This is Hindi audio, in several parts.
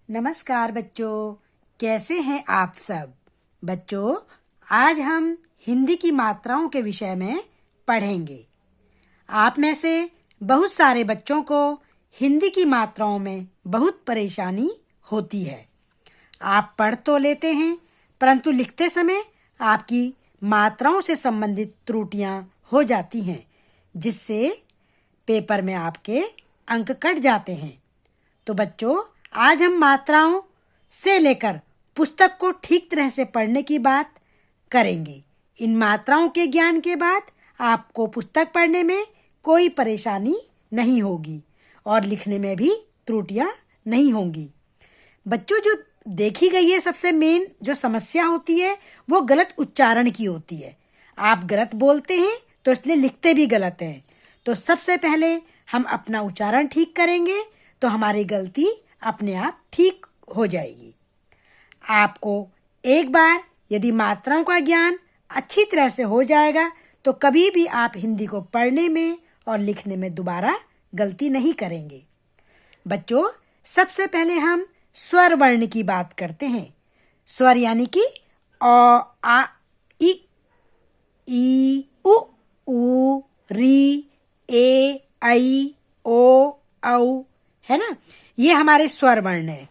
नमस्कार बच्चों, कैसे हैं आप सब। बच्चों, आज हम हिंदी की मात्राओं के विषय में पढ़ेंगे। आप में से बहुत सारे बच्चों को हिंदी की मात्राओं में बहुत परेशानी होती है। आप पढ़ तो लेते हैं, परंतु लिखते समय आपकी मात्राओं से संबंधित त्रुटियां हो जाती हैं, जिससे पेपर में आपके अंक कट जाते हैं। तो बच्चों, आज हम मात्राओं से लेकर पुस्तक को ठीक तरह से पढ़ने की बात करेंगे। इन मात्राओं के ज्ञान के बाद आपको पुस्तक पढ़ने में कोई परेशानी नहीं होगी और लिखने में भी त्रुटियां नहीं होंगी। बच्चों, जो देखी गई है सबसे मेन जो समस्या होती है वो गलत उच्चारण की होती है। आप गलत बोलते हैं तो इसलिए लिखते भी गलत हैं। तो सबसे पहले हम अपना उच्चारण ठीक करेंगे तो हमारी गलती अपने आप ठीक हो जाएगी। आपको एक बार यदि मात्राओं का ज्ञान अच्छी तरह से हो जाएगा तो कभी भी आप हिंदी को पढ़ने में और लिखने में दोबारा गलती नहीं करेंगे। बच्चों, सबसे पहले हम स्वर वर्ण की बात करते हैं। स्वर यानी कि अ, आ, ई, उ, ऊ, री, ए, ऐ, ओ, औ, है ना। ये हमारे स्वर वर्ण है।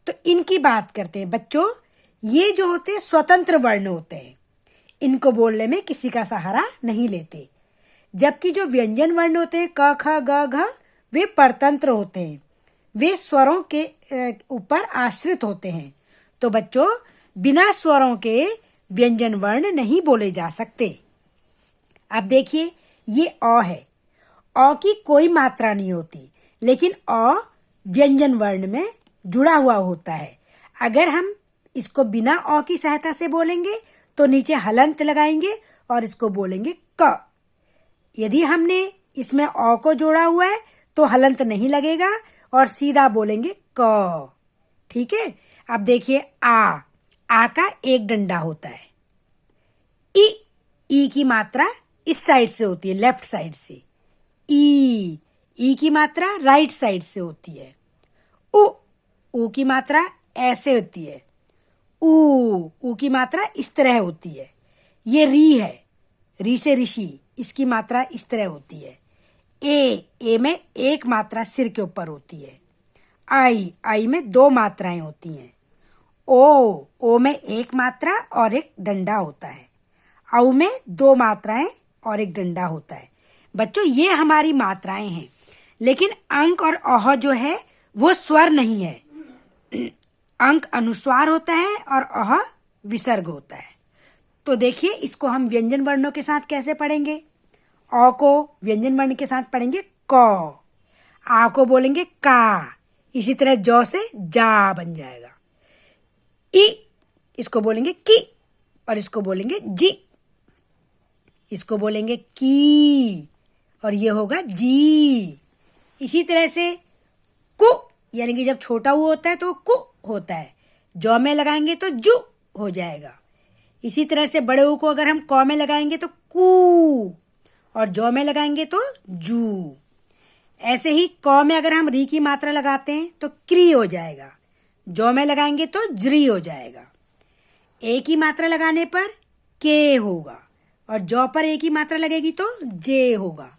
तो इनकी बात करते हैं। बच्चों, ये जो होते हैं स्वतंत्र वर्ण होते हैं, इनको बोलने में किसी का सहारा नहीं लेते। जबकि जो व्यंजन वर्ण होते हैं क ख ग घ, वे परतंत्र होते हैं, वे स्वरों के ऊपर आश्रित होते हैं। तो बच्चों, बिना स्वरों के व्यंजन वर्ण नहीं बोले जा सकते। अब देखिए, ये अ है। अ की कोई मात्रा नहीं होती, लेकिन अ व्यंजन वर्ण में जुड़ा हुआ होता है। अगर हम इसको बिना अ की सहायता से बोलेंगे तो नीचे हलंत लगाएंगे और इसको बोलेंगे क। यदि हमने इसमें अ को जोड़ा हुआ है तो हलंत नहीं लगेगा और सीधा बोलेंगे क। ठीक है। अब देखिए, आ का एक डंडा होता है। ई की मात्रा इस साइड से होती है, लेफ्ट साइड से। ई की मात्रा राइट साइड से होती है। ऊ की मात्रा ऐसे होती है। ऊ की मात्रा इस तरह होती है। ये री है, री से ऋषि, इसकी मात्रा इस तरह होती है। ए में एक मात्रा सिर के ऊपर होती है। आई में दो मात्राएं होती हैं। ओ में एक मात्रा और एक डंडा होता है। औ में दो मात्राएं और एक डंडा होता है। बच्चों, ये हमारी मात्राएं हैं, लेकिन अंक और अह जो है वो स्वर नहीं है। अंक अनुस्वार होता है और अह विसर्ग होता है। तो देखिए, इसको हम व्यंजन वर्णों के साथ कैसे पढ़ेंगे। अ को व्यंजन वर्ण के साथ पढ़ेंगे क, आ को बोलेंगे का, इसी तरह जौ से जा बन जाएगा। इसको बोलेंगे की और इसको बोलेंगे जी, इसको बोलेंगे की और ये होगा जी। इसी तरह से कु, यानी कि जब छोटा ऊ होता है तो कु होता है, जौ में लगाएंगे तो जू हो जाएगा। इसी तरह से बड़े ऊ को अगर हम क में लगाएंगे तो कू और जौ में लगाएंगे तो जू। ऐसे ही क में अगर हम री की मात्रा लगाते हैं तो क्री हो जाएगा, जौ में लगाएंगे तो ज्री हो जाएगा। ए की मात्रा लगाने पर के होगा और जौ पर ए की मात्रा लगेगी तो जे होगा।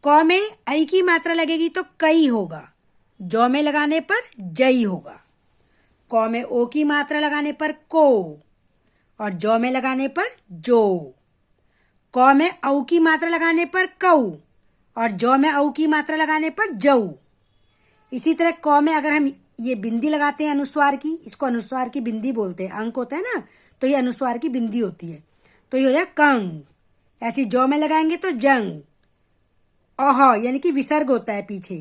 क में ऐ की मात्रा लगेगी तो कई होगा, जौ में लगाने पर जई होगा। क में ओ की मात्रा लगाने पर को और जौ में लगाने पर जो। क में औ की मात्रा लगाने पर कऊ और जौ में औ की मात्रा लगाने पर जऊ। इसी तरह क में अगर हम ये बिंदी लगाते हैं अनुस्वार की, इसको अनुस्वार की बिंदी बोलते हैं। अंक होता है ना, तो ये अनुस्वार की बिंदी होती है, तो ये हो जाए कंग। ऐसी जौ में लगाएंगे तो जंग। अह यानी कि विसर्ग होता है पीछे,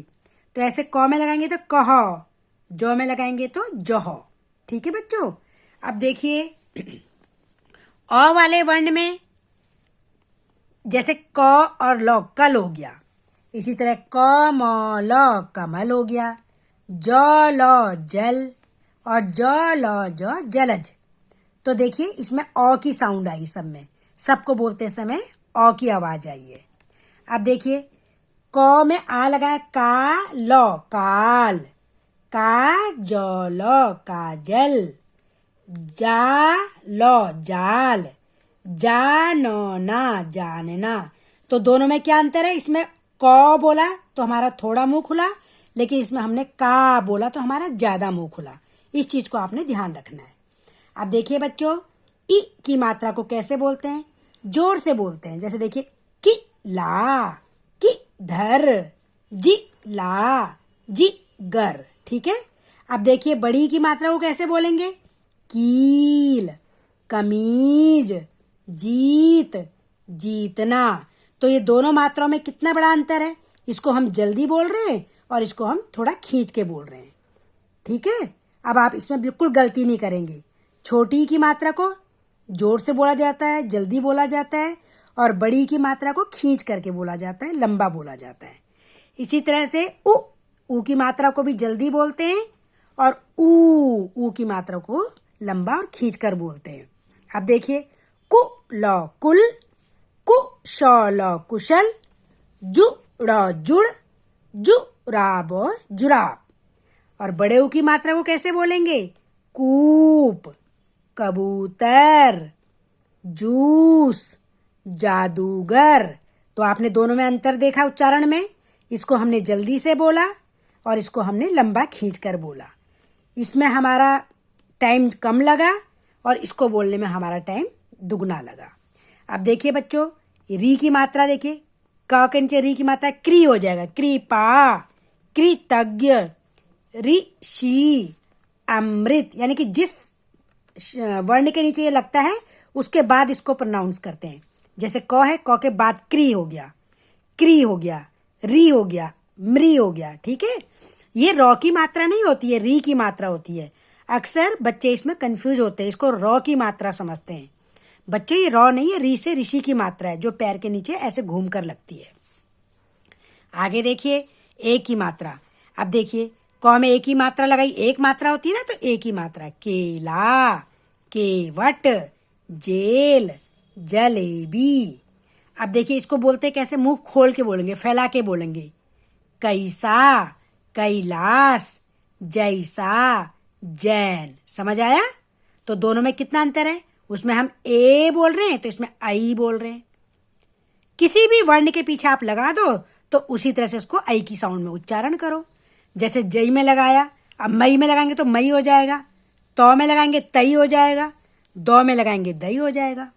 तो ऐसे क में लगाएंगे तो कह, जौ में लगाएंगे तो जह। ठीक है बच्चों। अब देखिए, अ वाले वर्ण में जैसे क और ल कल हो गया, इसी तरह क म ल कमल हो गया, ज ल जल और ज ल ज जलज। तो देखिए, इसमें अ की साउंड आई, सब में, सबको बोलते समय अ की आवाज आई है। अब देखिए, क में आ लगाया का ल काल, काजल काजल, जालो जाल, जानना जानना। तो दोनों में क्या अंतर है? इसमें क बोला तो हमारा थोड़ा मुंह खुला, लेकिन इसमें हमने का बोला तो हमारा ज्यादा मुंह खुला। इस चीज को आपने ध्यान रखना है। अब देखिए बच्चों, ई की मात्रा को कैसे बोलते हैं? जोर से बोलते हैं। जैसे देखिए, कि ला, कि धर, जी ला, जी गर। ठीक है। अब देखिए बड़ी की मात्रा को कैसे बोलेंगे? कील, कमीज, जीत, जीतना। तो ये दोनों मात्राओं में कितना बड़ा अंतर है? इसको हम जल्दी बोल रहे हैं और इसको हम थोड़ा खींच के बोल रहे हैं। ठीक है। अब आप इसमें बिल्कुल गलती नहीं करेंगे। छोटी की मात्रा को जोर से बोला जाता है, जल्दी बोला जाता है, और बड़ी की मात्रा को खींच करके बोला जाता है, लंबा बोला जाता है। इसी तरह से ऊ की मात्रा को भी जल्दी बोलते हैं और ऊ की मात्रा को लंबा और खींच कर बोलते हैं। अब देखिए, कुल कुल, कुशल कुशल, जुड़ जुड़, जुराब जुराब। और बड़े ऊ की मात्रा को कैसे बोलेंगे? कूप, कबूतर, जूस, जादूगर। तो आपने दोनों में अंतर देखा उच्चारण में। इसको हमने जल्दी से बोला और इसको हमने लंबा खींच कर बोला। इसमें हमारा टाइम कम लगा और इसको बोलने में हमारा टाइम दुगना लगा। अब देखिए बच्चों, री की मात्रा देखिए, क के नीचे री की मात्रा क्री हो जाएगा। कृपा, कृतज्ञ, ऋषि, अमृत। यानी कि जिस वर्ण के नीचे ये लगता है उसके बाद इसको प्रोनाउंस करते हैं। जैसे क है, क के बाद क्री हो गया, क्री हो गया, री हो गया, मृ हो गया। ठीक है। ये रॉ की मात्रा नहीं होती है, री की मात्रा होती है। अक्सर बच्चे इसमें कंफ्यूज होते हैं, इसको रॉ की मात्रा समझते हैं। बच्चे ये रॉ नहीं है, री से ऋषि की मात्रा है, जो पैर के नीचे ऐसे घूम कर लगती है। आगे देखिए, ए की मात्रा। अब देखिए, क में ए की मात्रा लगाई, एक मात्रा होती है ना, तो ए की मात्रा। केला, केवट, जेल, जलेबी। अब देखिए इसको बोलते कैसे? मुंह खोल के बोलेंगे, फैला के बोलेंगे। कैसा, कैलाश, जैसा, जैन। समझ आया? तो दोनों में कितना अंतर है? उसमें हम ए बोल रहे हैं तो इसमें आई बोल रहे हैं। किसी भी वर्ण के पीछे आप लगा दो तो उसी तरह से उसको आई की साउंड में उच्चारण करो। जैसे जई में लगाया, अब मई में लगाएंगे तो मई हो जाएगा, तो में लगाएंगे तई हो जाएगा, दो में लगाएंगे दई हो जाएगा।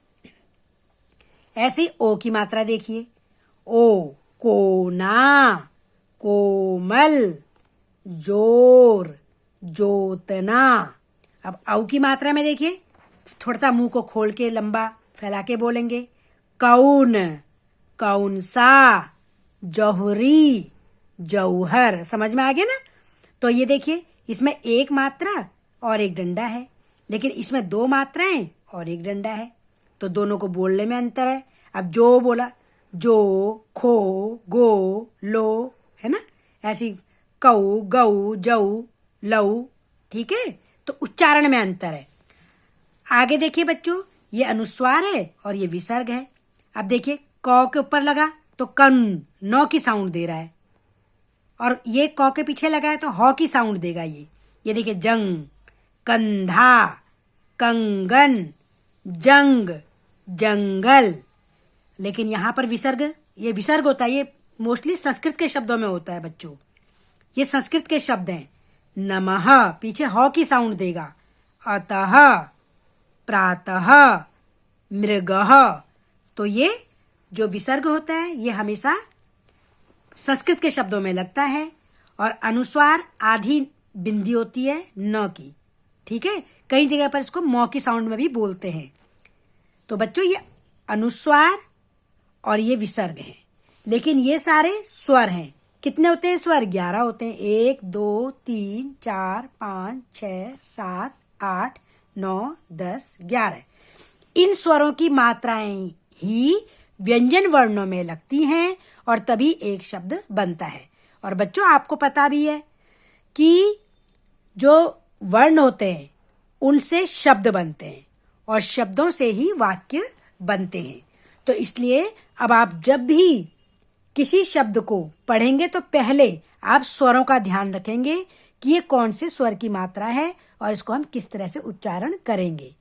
ऐसे ही ओ की मात्रा देखिए, ओ, कोना, कोमल, जोर, जोतना। अब औ की मात्रा में देखिए, थोड़ा सा मुंह को खोल के लंबा फैला के बोलेंगे। कौन, कौन सा, जौहरी, जौहर। समझ में आ गया ना? तो ये देखिए, इसमें एक मात्रा और एक डंडा है, लेकिन इसमें दो मात्राएं और एक डंडा है, तो दोनों को बोलने में अंतर है। अब जो बोला, जो, खो, गो, लो, है ना? ऐसी कऊ, गऊ, जऊ, लऊ। ठीक है। तो उच्चारण में अंतर है। आगे देखिए बच्चों, ये अनुस्वार है और ये विसर्ग है। अब देखिए, क के ऊपर लगा तो कन, नौ की साउंड दे रहा है, और ये क के पीछे लगा है तो ह की साउंड देगा। ये देखिए, जंग, कंधा, कंगन, जंग, जंगल। लेकिन यहां पर विसर्ग, ये विसर्ग होता है, ये मोस्टली संस्कृत के शब्दों में होता है बच्चों। ये संस्कृत के शब्द हैं। नमः, पीछे ह की साउंड देगा। अतः, प्रातः, मृगः। तो ये जो विसर्ग होता है ये हमेशा संस्कृत के शब्दों में लगता है, और अनुस्वार आधी बिंदी होती है न की। ठीक है। कई जगह पर इसको मौ की साउंड में भी बोलते हैं। तो बच्चों, ये अनुस्वार और ये विसर्ग हैं, लेकिन ये सारे स्वर हैं। कितने होते हैं स्वर? 11 होते हैं। 1 2 3 4 5 6 7 8 9 10 11। इन स्वरों की मात्राएं ही व्यंजन वर्णों में लगती हैं और तभी एक शब्द बनता है। और बच्चों, आपको पता भी है कि जो वर्ण होते हैं उनसे शब्द बनते हैं और शब्दों से ही वाक्य बनते हैं। तो इसलिए अब आप जब भी किसी शब्द को पढ़ेंगे तो पहले आप स्वरों का ध्यान रखेंगे कि ये कौन से स्वर की मात्रा है और इसको हम किस तरह से उच्चारण करेंगे।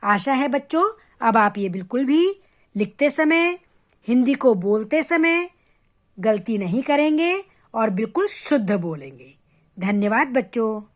आशा है बच्चों अब आप ये बिल्कुल भी लिखते समय, हिंदी को बोलते समय गलती नहीं करेंगे और बिल्कुल शुद्ध बोलेंगे। धन्यवाद बच्चों।